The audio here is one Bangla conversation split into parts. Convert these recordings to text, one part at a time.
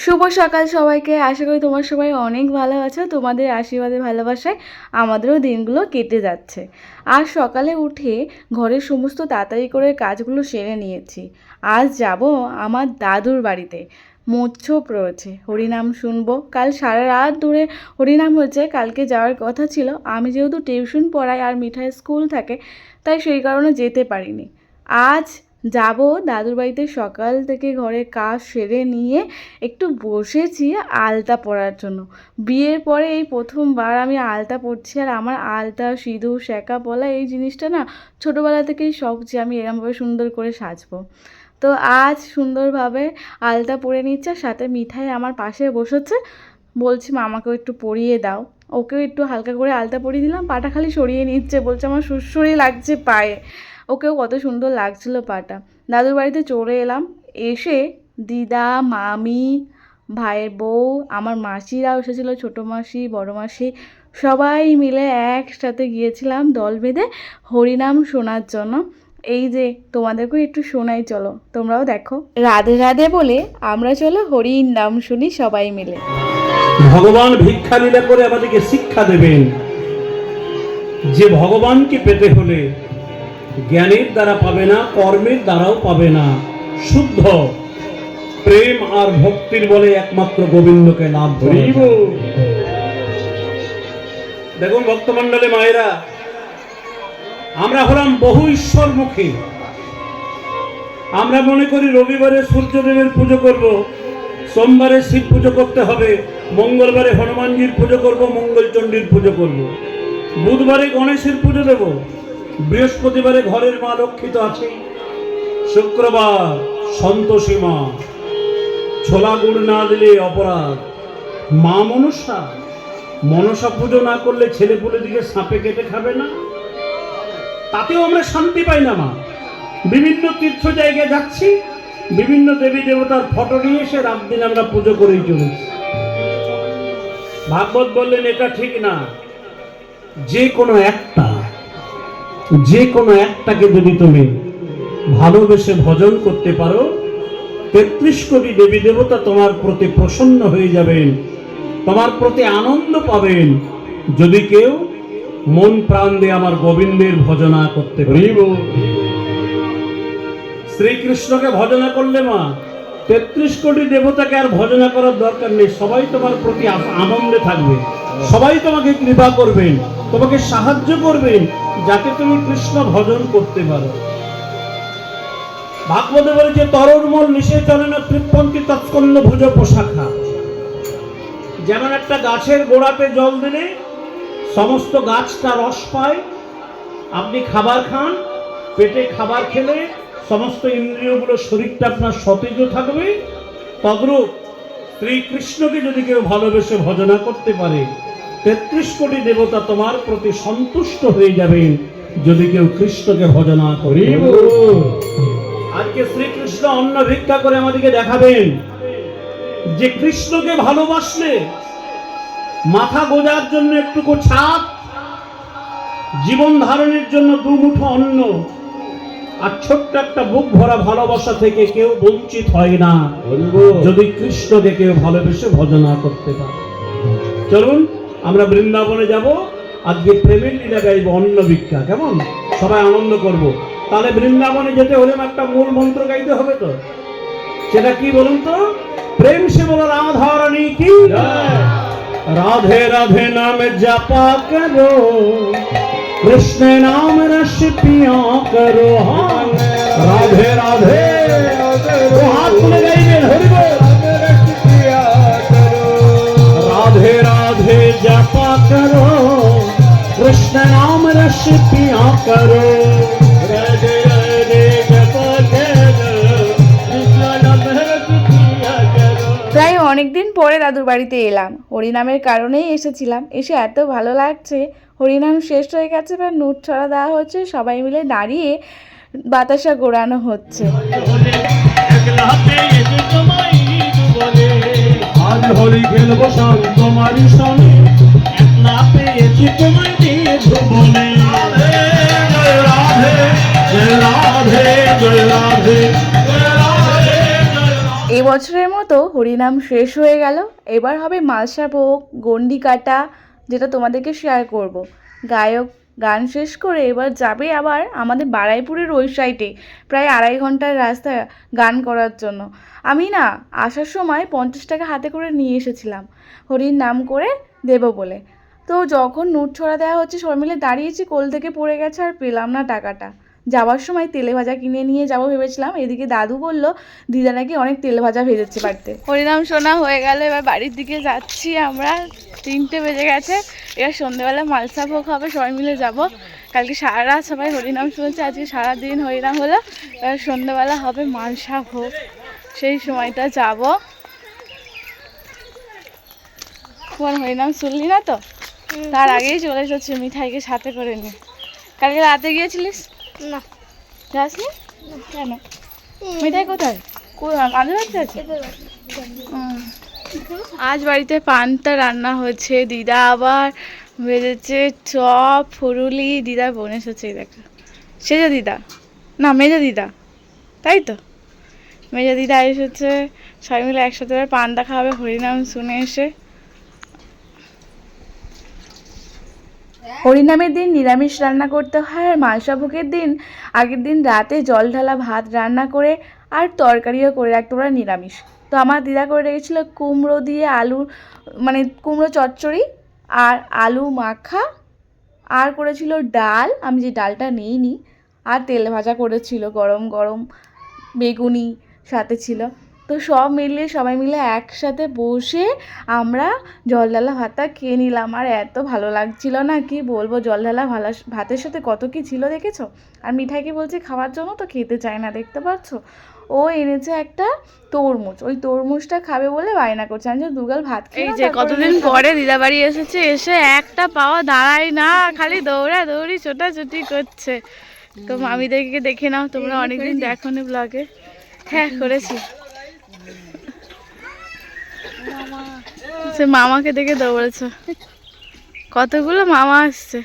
শুভ সকাল সবাইকে। আশা করি তোমার সবাই অনেক ভালো আছো। তোমাদের আশীর্বাদে ভালোবাসায় আমাদেরও দিনগুলো কেটে যাচ্ছে। আজ সকালে উঠে ঘরের সমস্ত তাড়াতাড়ি করে কাজগুলো সেরে নিয়েছি। আজ যাব আমার দাদুর বাড়িতে। মোচ্ছপ রয়েছে, হরিনাম শুনবো। কাল সারা রাত ধরে হরিনাম হয়েছে, কালকে যাওয়ার কথা ছিল। আমি যেহেতু টিউশন পড়াই আর মিঠাই স্কুল থাকে, তাই সেই কারণে যেতে পারিনি। আজ যাব দাদুর বাড়িতে। সকাল থেকে ঘরে কাজ সেরে নিয়ে একটু বসেছি আলতা পরার জন্য। বিয়ের পরে এই প্রথমবার আমি আলতা পরছি। আর আমার আলতা, সিঁদুর, শ্যাকা পলা এই জিনিসটা না ছোটোবেলা থেকেই শখ যে আমি এরমভাবে সুন্দর করে সাজবো। তো আজ সুন্দরভাবে আলতা পরে নিচ্ছে, সাথে মিঠাই আমার পাশে বসেছে। বলছি মামাকেও একটু পরিয়ে দাও। ওকেও একটু হালকা করে আলতা পরিয়ে দিলাম। পাটা খালি সরিয়ে নিচ্ছে, বলছে আমার সুরসুরি লাগছে পায়ে। ওকেও কত সুন্দর লাগছিল পাটা। দাদুর বাড়িতে চলে এলাম। এসে দিদা, মামি, ভাইয়ের বউ, আমার মাসিরাও এসেছিলো, ছোটো মাসি, বড় মাসি, সবাই মিলে একসাথে গিয়েছিলাম দল বেঁধে হরিনাম শোনার জন্য। এই যে তোমাদেরকেও একটু শোনাই, চলো তোমরাও দেখো। রাধে রাধে বলে আমরা চলো হরির নাম শুনি সবাই মিলে। ভগবান ভিক্ষা লীলা করে আমাদেরকে শিক্ষা দেবেন যে ভগবানকে পেতে হলে জ্ঞানের দ্বারা পাবে না, কর্মের দ্বারাও পাবে না। শুদ্ধ প্রেম আর ভক্তির বলে একমাত্র গোবিন্দকে লাভ করিব। দেখুন ভক্তমণ্ডলী মায়েরা, আমরা হলাম বহু ঈশ্বরমুখী। আমরা মনে করি রবিবারে সূর্যদেবের পুজো করব, সোমবারে শিব পুজো করতে হবে, মঙ্গলবারে হনুমানজির পুজো করব, মঙ্গলচণ্ডীর পুজো করব, বুধবারে গণেশের পুজো দেব, বৃহস্পতিবারে ঘরের মা লক্ষ্মী তো আছেই, শুক্রবার সন্তোষী মা, ছোলা গুড় না দিলে অপরাধ, মা মনসা, মনসা পুজো না করলে ছেলে পুলে দিকে সাপে কেটে খাবে না, তাতেও আমরা শান্তি পাই না। মা বিভিন্ন তীর্থ জায়গায় যাচ্ছি, বিভিন্ন দেবী দেবতার ফটো নিয়ে এসে রাত দিন আমরা পুজো করেই চলেছি। ভাগবত বললেন এটা ঠিক না। যে কোনো একটাকে যদি তুমি ভালোবেসে ভজন করতে পারো, ৩৩ কোটি দেবী দেবতা তোমার প্রতি প্রসন্ন হয়ে যাবেন, তোমার প্রতি আনন্দ পাবেন। যদি কেউ মন প্রাণ দিয়ে আমার গোবিন্দের ভজনা করতে পারিব। শ্রীকৃষ্ণকে ভজনা করলে মা ৩৩ কোটি দেবতাকে আর ভজনা করার দরকার নেই। সবাই তোমার প্রতি আনন্দে থাকবে, সবাই তোমাকে কৃপা করবেন, তোমাকে সাহায্য করবেন, যাতে তুমি কৃষ্ণ ভজন করতে পারো। ভাগবতে বলেছে তরুর্মল নিষে চলে না তৃপ্পন্তি তৎকন্য ভুজ পোশাখা। যেমন একটা গাছের গোড়াতে জল দিলে সমস্ত গাছটা রস পায়, আপনি খাবার খান, পেটে খাবার খেলে সমস্ত ইন্দ্রিয়গুলো, শরীরটা আপনার সতেজ থাকবে। তদ্রূপ শ্রীকৃষ্ণকে যদি কেউ ভালোবেসে ভজনা করতে পারে, ৩৩ কোটি দেবতা তোমার প্রতি সন্তুষ্ট হয়ে যাবেন যদি কেউ কৃষ্ণকে ভজনা করিব। আজকে শ্রীকৃষ্ণ অন্ন ভিক্ষা করে আমাদেরকে দেখাবেন যে কৃষ্ণকে ভালোবাসলে মাথা গোজার জন্য একটুকু ছাদ, জীবন ধারণের জন্য ২ মুঠো অন্ন, আর ছোট্ট একটা বুক ভরা ভালোবাসা থেকে কেউ বঞ্চিত হয় না যদি কৃষ্ণকে কেউ ভালোবেসে ভজনা করতে পারে। চলুন আমরা বৃন্দাবনে যাব, আজকে প্রেমের লীলা গাইব, অন্ন ভিক্ষা। কেমন সবাই আনন্দ করব। তাহলে বৃন্দাবনে যেতে হলে একটা মূল মন্ত্র গাইতে হবে, তো সেটা কি বলুন তো? প্রেম সে বলো রাধা রানী কি, রাধে রাধে নাম জপা করো, कृष्ण नाम रस पिया करो, हाँ राधे राधे तो हाथ में गाइए हरि बोल, रस पिया करो, राधे राधे जपा करो, कृष्ण नाम रस पिया करो, राधे राधे जपा करो, कृष्ण नाम रस पिया करो। প্রায় অনেকদিন পরে দাদুর বাড়িতে এলাম। হরিনামের কারণেই এসেছিলাম। এসে এত ভালো লাগছে। হরিনাম শেষ হয়ে গেছে, এবার নুট ছড়া দেওয়া হচ্ছে, সবাই মিলে দাঁড়িয়ে বাতাসা ঘোরানো হচ্ছে। আজ হরি খেলবো শান্ত তোমারই সঙ্গে, একলা পেয়েছি তোমায় দিয়ে ভুবনে, জয় রাধে জয় রাধে জয় রাধে। এই বছরের মতো হরিনাম শেষ হয়ে গেল। এবার হবে মালসা ভোগ, গণ্ডি কাটা, যেটা তোমাদেরকে শেয়ার করব। গায়ক গান শেষ করে এবার যাবে আবার আমাদের বারাইপুরের ওই সাইডে, প্রায় 2.5 ঘন্টার রাস্তা গান করার জন্য। আমি না আসার সময় 50 টাকা হাতে করে নিয়ে এসেছিলাম হরির নাম করে দেব বলে। তো যখন নোট ছড়া দেওয়া হচ্ছে সবাই মিলে দাঁড়িয়েছি, কোল থেকে পড়ে গেছে আর পেলাম না টাকাটা। যাওয়ার সময় তেলে ভাজা কিনে নিয়ে যাবো ভেবেছিলাম, এদিকে দাদু বলল দিদা নাকি অনেক তেলে ভাজা ভেজেছে বাড়িতে। হরিনাম শোনা হয়ে গেল, এবার বাড়ির দিকে যাচ্ছি আমরা। 3টে বেজে গেছে, এবার সন্ধ্যেবেলা মালসা ভোগ হবে, সবাই মিলে যাব। কালকে সারা রাত সবাই হরিনাম শুনেছে, আজকে সারাদিন হরিনাম হলো, এবার সন্ধ্যেবেলা হবে মালসা ভোগ, সেই সময়টা যাব। তোমার হরিনাম শুনলি না তো? তার আগেই চলে এসেছে মিঠাইকে সাথে করে নিয়ে। কালকে রাতে গিয়েছিলিস না, যাসনি কেন? মিঠাই কোথায়? আমাদের বাড়িতে আছে। আজ বাড়িতে পান্তা রান্না হয়েছে, দিদা আবার ভেজেছে চপ, ফুরুলি। দিদার বোন এসেছে, দেখা সেজা দিদা না মেজা দিদা, তাই তো মেজা দিদা এসেছে। সবাই মিলে একসাথে পান্তা খাওয়াবে হরিনাম শুনে এসে। হরিনামের দিন নিরামিষ রান্না করতে হয়, আর মালসা ভোগের দিন আগের দিন রাতে জল ঢালা ভাত রান্না করে আর তরকারিও করে রাখতে পারে নিরামিষ। তো আমার দিদা করে রেখেছিলো কুমড়ো দিয়ে আলু, মানে কুমড়ো চচ্চড়ি আর আলু মাখা, আর করেছিল ডাল, আমি যে ডালটা নিইনি, আর তেল ভাজা করেছিল গরম গরম, বেগুনি সাথে ছিল। তো সব মিলিয়ে সবাই মিলে একসাথে বসে আমরা জল ঢালা ভাতটা খেয়ে নিলাম। আর এত ভালো লাগছিল না, কি বলবো, জল ঢালা ভাতের সাথে কত কি ছিল দেখেছো। আর মিঠাইকে বলছি খাওয়ার জন্য, তো খেতে চায় না, দেখতে পাচ্ছ। ও এনেছে একটা তরমুজ, ওই তরমুজটা খাবে বলে বায়না করছে। আমি যে দুগাল ভাত খেয়ে, এই যে কতদিন পরে দিদা বাড়ি এসেছে, এসে একটা পাওয়া দাঁড়ায় না, খালি দৌড়া দৌড়ি ছোটাছুটি করছে। তো মামিদেরকে দেখে নাও তোমরা, অনেকদিন দেখোনি ব্লগে। হ্যাঁ করেছি, সে মামাকে দেখে দৌড়েছ। কতগুলো মামা আসছে,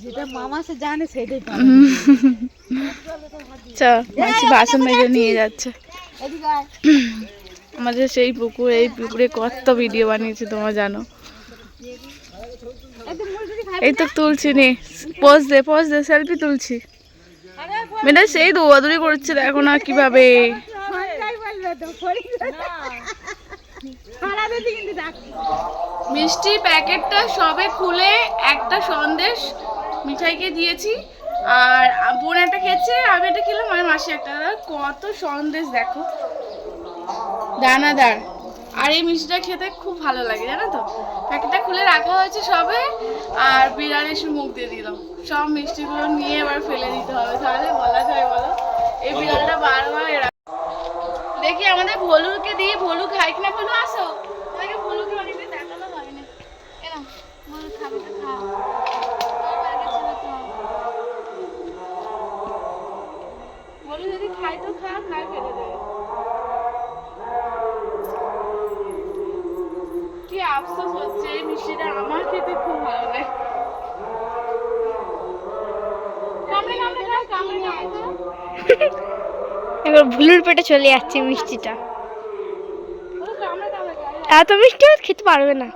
যেটা মামা সে জানে সেটাই। বাসন মেজে নিয়ে যাচ্ছে আমাদের সেই পুকুর। এই পুকুরে কত ভিডিও বানিয়েছে তোমরা জানো। এই তো তুলছি নি, পোজ দে সেলফি তুলছি। মেয়েটা সেই দৌড়াদৌড়ি করছে, দেখো না কিভাবে। মিষ্টির প্যাকেটটা সবে খুলে একটা সন্দেশ মিঠাইকে দিয়েছি, আর বোন একটা খেয়েছে, আমি একটা খেলাম, আর মাসি একটা। কত সন্দেশ দেখো, দানাদার। আর এই মিষ্টিটা খেতে খুব ভালো লাগে জানো তো। প্যাকেটটা খুলে রাখা হয়েছে সবে, আর বিড়াল এসে মুখ দিয়ে দিল। সব মিষ্টিগুলো নিয়ে এবার ফেলে দিতে হবে, তাহলে বলা যায় বলো। এই বিড়ালটা বারবার দেখি আমাদের ভলুকে দিয়ে, ভলু খাই কিনা। ভলু আসো, আমাকে ভলুকে অনেকদিন দেখানো হয়নি। এরকম ভলু খাবে তো খা, ভলু যদি খাই তো খা, না ফেলে দেবে। কি আফসোস হচ্ছে, এই মিষ্টিটা আমার খেতে খুব ভালো লাগে। এবার ভুলুর পেটে চলে যাচ্ছে মিষ্টিটা। এত মিষ্টি খেতে পারবে না।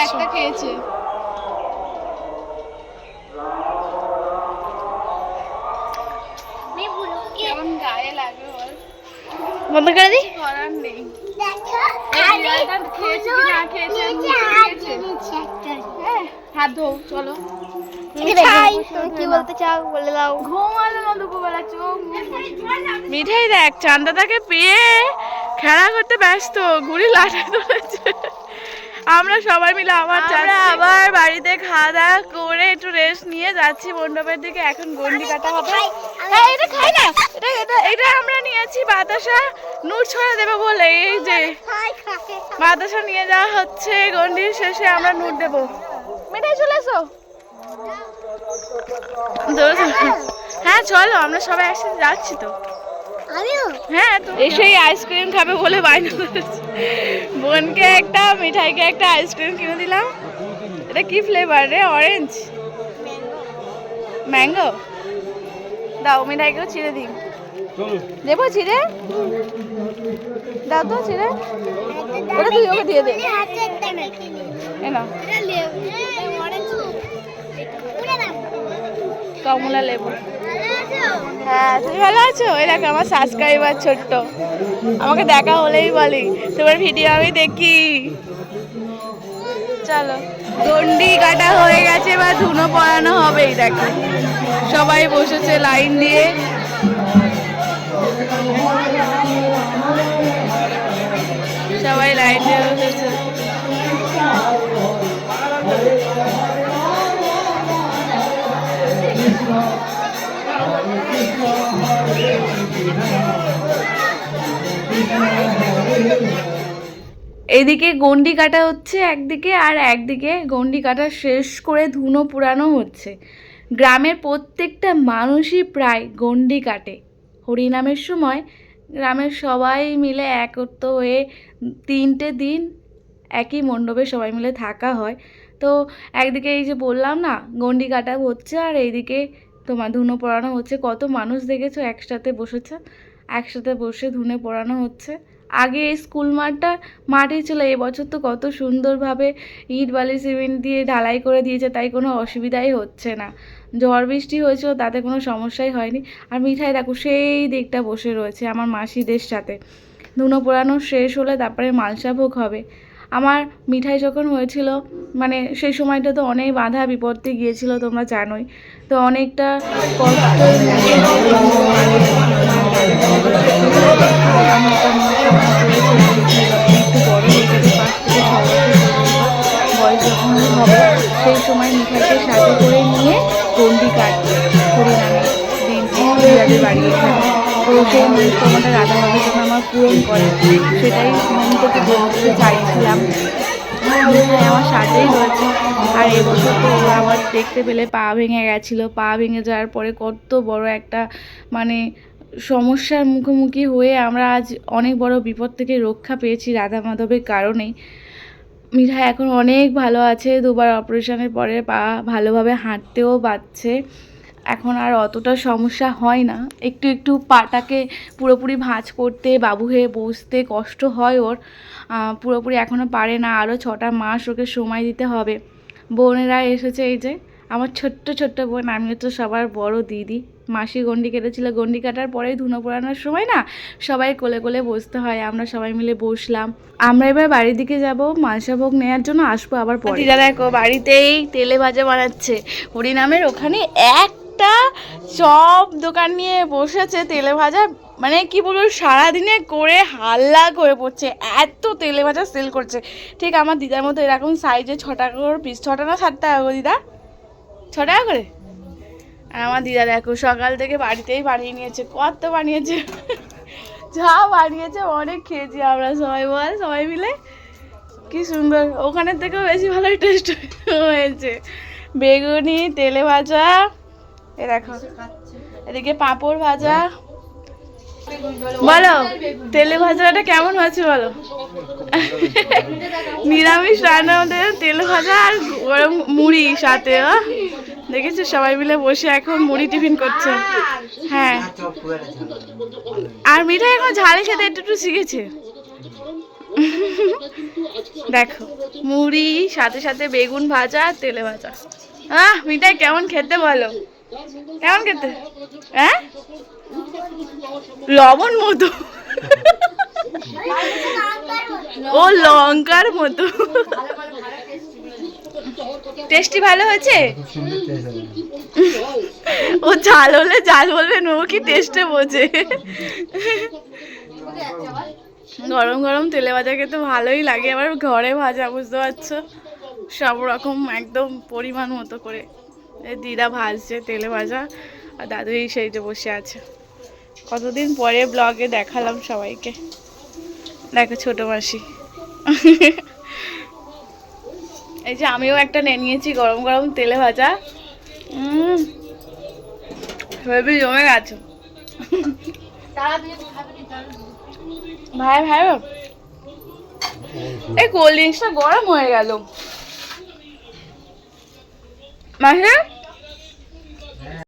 একটা খেয়েছে, কেমন গায়ে লাগে বল। বন্ধ করে দিই, করার নেই। খেয়েছে কি না খেয়েছে, হাত ধো, চলো। কি বলতে চাও বলে দাও। ঘুমালো না দুপুরবেলা, চোখ। মিঠাই দেখ চান্দাটাকে পেয়ে খেলা করতে ব্যস্ত, ঘুড়ি লাঠা ধরেছে। আমরা সবাই মিলে আবার বাড়িতে খাওয়া দাওয়া করে একটু রেস্ট নিয়ে যাচ্ছি মণ্ডপের দিকে। এখন গন্ডি কাটা হবে। এটা খাই না, এটা আমরা নিয়েছি বাতাসা নুট ছড়া দেবে বলে। এই যে বাতাসা নিয়ে যাওয়া হচ্ছে, গন্ডির শেষে আমরা নুট দেবো। মিঠাই চলে এসো। হ্যাঁ চলো, আমরা সবাই একসাথে যাচ্ছি তো। হ্যাঁ তো এসেই আইসক্রিম খাবে বলে বায়না করেছে। বোনকে একটা, মিঠাইকে একটা আইসক্রিম কিনে দিলাম। এটা কি ফ্লেভার রে? Orange, mango. দাও মিঠাইকেও ছিঁড়ে দিই। দেবো ছিঁড়ে? দাও তো ছিঁড়ে। ওটা তুই ওকে দিয়ে দে। এ নাও কমলা লেবু। হ্যাঁ তুমি ভালো আছো? ওই দেখো আমার সাবস্ক্রাইবার ছোট্ট, আমাকে দেখা হলেই বলি তোমার ভিডিও আমি দেখি। চলো গন্ডি কাটা হয়ে গেছে, এবার ধুনো পড়ানো হবে। এই দেখো সবাই বসেছে লাইন দিয়ে। সবাই লাইন দিয়ে বসেছে। এদিকে গন্ডি কাটা হচ্ছে একদিকে, আর একদিকে গন্ডি কাটা শেষ করে ধুনো পুরানো হচ্ছে। গ্রামের প্রত্যেকটা মানুষই প্রায় গন্ডি কাটে। হরিনামের সময় গ্রামের সবাই মিলে একত্র হয়ে 3টে দিন একই মণ্ডপে সবাই মিলে থাকা হয়। তো একদিকে এই যে বললাম না গন্ডি কাটা হচ্ছে, আর এইদিকে তোমার ধুনো পোড়ানো হচ্ছে। কত মানুষ দেখেছো একসাথে বসেছে, একসাথে বসে ধুনে পোড়ানো হচ্ছে। আগে এই স্কুল মাঠটা মাঠেই ছিল, এবছর তো কত সুন্দরভাবে ইট বালি সিমেন্ট দিয়ে ঢালাই করে দিয়েছে, তাই কোনো অসুবিধাই হচ্ছে না। ঝড় বৃষ্টি হয়েছিল তাতে কোনো সমস্যাই হয়নি। আর মিঠাই দেখো সেই দিকটা বসে রয়েছে আমার মাসিদের সাথে। ধুনো পোড়ানো শেষ হলে তারপরে মালসাভোগ হবে। আমার মিঠাই যখন হয়েছিল মানে সেই সময়টা তো অনেক বাধা বিপত্তি গিয়েছিল তোমরা জানোই, তো অনেকটা কষ্ট। বয়স যখন হবে সেই সময় মিঠাইকে সাথে করে নিয়ে গন্ডি কাটবে হরিনামের দিনটি দিদাদের বাড়ি এখানে। তো সেই মনস্কামনাটা রাধাবাবুর জন্য আমার পূরণ করে, সেটাই মন থেকে বলতে চাইছিলাম। আমার সাথেই রয়েছে। আর এবছর তো আমার দেখতে পেলে পা ভেঙে গেছিলো। পা ভেঙে যাওয়ার পরে কত বড় একটা মানে সমস্যার মুখোমুখি হয়ে আমরা আজ অনেক বড় বিপদ থেকে রক্ষা পেয়েছি রাধা মাধবের কারণেই। মিঠাই এখন অনেক ভালো আছে, 2বার অপারেশনের পরে পা ভালোভাবে হাঁটতেও পারছে। এখন আর অতটা সমস্যা হয় না। একটু একটু পাটাকে পুরোপুরি ভাঁজ করতে, বাবু হয়ে বসতে কষ্ট হয় ওর, পুরোপুরি এখনও পারে না। আরও 6টা মাস ওকে সময় দিতে হবে। বোনেরা এসেছে, এই যে আমার ছোট্ট ছোট্ট বোন, আমি হচ্ছে সবার বড় দিদি। মাসি গন্ডি কেটেছিল, গন্ডি কাটার পরেই ধুনো পোড়ানোর সময় না সবাই কোলে কোলে বসতে হয়, আমরা সবাই মিলে বসলাম। আমরা এবার বাড়ির দিকে যাব মালসাভোগ নেওয়ার জন্য, আসবো আবার পরে। দিদা দেখো বাড়িতেই তেলে ভাজা বানাচ্ছে। হরিনামের ওখানে একটা চপ দোকান নিয়ে বসেছে তেলে ভাজা, মানে কি বলবো সারাদিনে করে হাল্লা করে পড়ছে, এত তেলে ভাজা সেল করছে। ঠিক আমার দিদার মতো এরকম সাইজে 6 টাকা করে পিস। 6টা না 7 টাকা করে দিদা? 6 টাকা করে। আর আমার দিদা দেখো সকাল থেকে বাড়িতেই বানিয়ে নিয়েছে। কত বানিয়েছে, যা বানিয়েছে অনেক খেয়েছি আমরা সবাই, বল সবাই মিলে কি সুন্দর। ওখানের থেকেও বেশি ভালো টেস্ট হয়েছে। বেগুনি, তেলে ভাজা, এ দেখো এদিকে পাঁপড় ভাজা। বলো তেলে ভাজাটা কেমন হয়েছে বলো? নিরামিষ রান্নার মধ্যে তেলে ভাজা আর গরম মুড়ি সাথে। দেখেছো সবাই মিলে বসে এখন মুড়ি টিফিন করছে। হ্যাঁ আর মিঠাই এখন ঝালে খেতে একটু একটু শিখেছে। দেখো মুড়ি সাথে সাথে বেগুন ভাজা, তেলে ভাজা। মিঠাই কেমন খেতে বলো? কেমন খেতে? হ্যাঁ লবণ মতো, ও লঙ্কার মতো। টেস্টি ভালো হয়েছে? ও ঝাল হলে ঝাল বলবে, ও কি টেস্টে বোঝে। গরম গরম তেলে ভাজা খেতে ভালোই লাগে, আবার ঘরে ভাজা, বুঝতে পারছো সব রকম একদম পরিমাণ মতো করে। দিদা ভাজছে তেলে ভাজা, আর দাদু এই সেই যে বসে আছে। কতদিন পরে ব্লগে দেখালাম সবাইকে। দেখো ছোট মাসি। এই যে আমিও একটা নিয়েছি গরম গরম তেলে ভাজা। হেবি জমে গেছে। ভাই ভাই এই কোল্ড ড্রিঙ্কসটা গরম হয়ে গেল মাসে